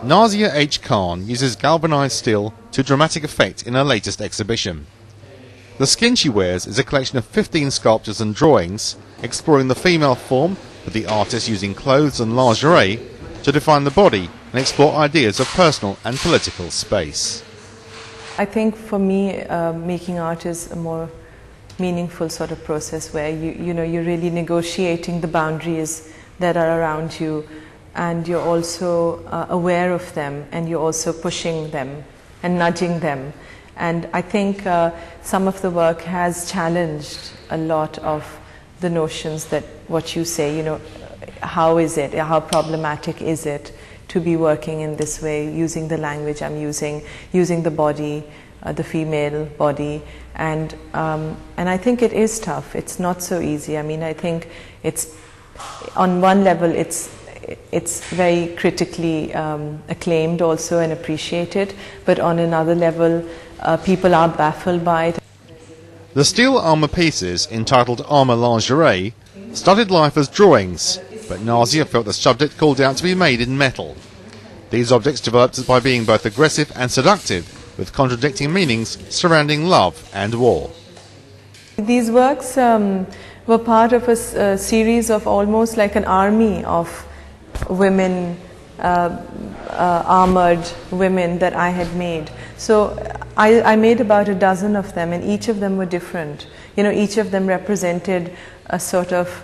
Nazia H. Khan uses galvanized steel to dramatic effect in her latest exhibition. The skin she wears is a collection of 15 sculptures and drawings exploring the female form, with the artist using clothes and lingerie to define the body and explore ideas of personal and political space. I think for me, making art is a more meaningful sort of process where you're really negotiating the boundaries that are around you, and you're also aware of them, and you're also pushing them and nudging them. And I think some of the work has challenged a lot of the notions that what you say, how is it, how problematic is it to be working in this way, using the language I'm using the body, the female body, and I think it is tough. It's not so easy. I mean, I think it's, on one level, it's very critically acclaimed also and appreciated, but on another level, people are baffled by it. The steel armour pieces, entitled Armour Lingerie, started life as drawings, but Nazia felt the subject called out to be made in metal. These objects developed by being both aggressive and seductive, with contradicting meanings surrounding love and war. These works were part of a series of almost like an army of women, armoured women that I had made. So I made about a dozen of them, and each of them were different. Each of them represented a sort of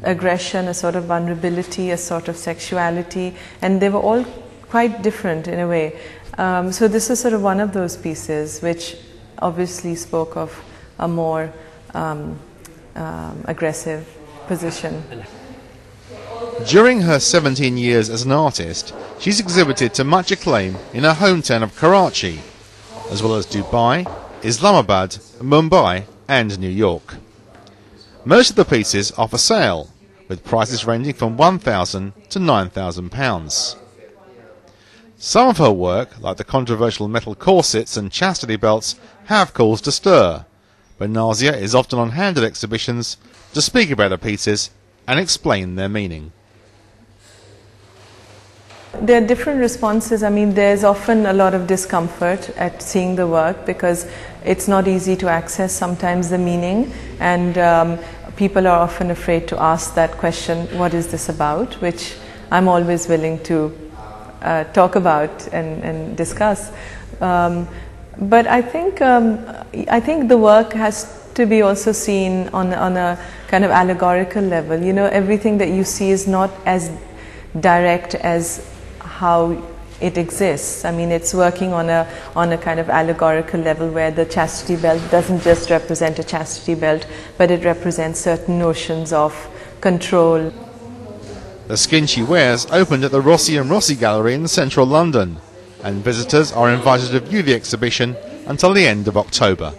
aggression, a sort of vulnerability, a sort of sexuality, and they were all quite different in a way. So this is sort of one of those pieces which obviously spoke of a more aggressive position. During her 17 years as an artist, she's exhibited to much acclaim in her hometown of Karachi, as well as Dubai, Islamabad, Mumbai and New York. Most of the pieces are for sale, with prices ranging from £1,000 to £9,000. Some of her work, like the controversial metal corsets and chastity belts, have caused a stir, but Nazia is often on hand at exhibitions to speak about her pieces and explain their meaning. There are different responses. I mean, there's often a lot of discomfort at seeing the work because it's not easy to access sometimes the meaning, and people are often afraid to ask that question, what is this about, which I'm always willing to talk about and discuss. But I think the work has to be also seen on a kind of allegorical level. Everything that you see is not as direct as how it exists. I mean, it's working on a kind of allegorical level where the chastity belt doesn't just represent a chastity belt, but it represents certain notions of control. The skin she wears opened at the Rossi & Rossi Gallery in central London, and visitors are invited to view the exhibition until the end of October.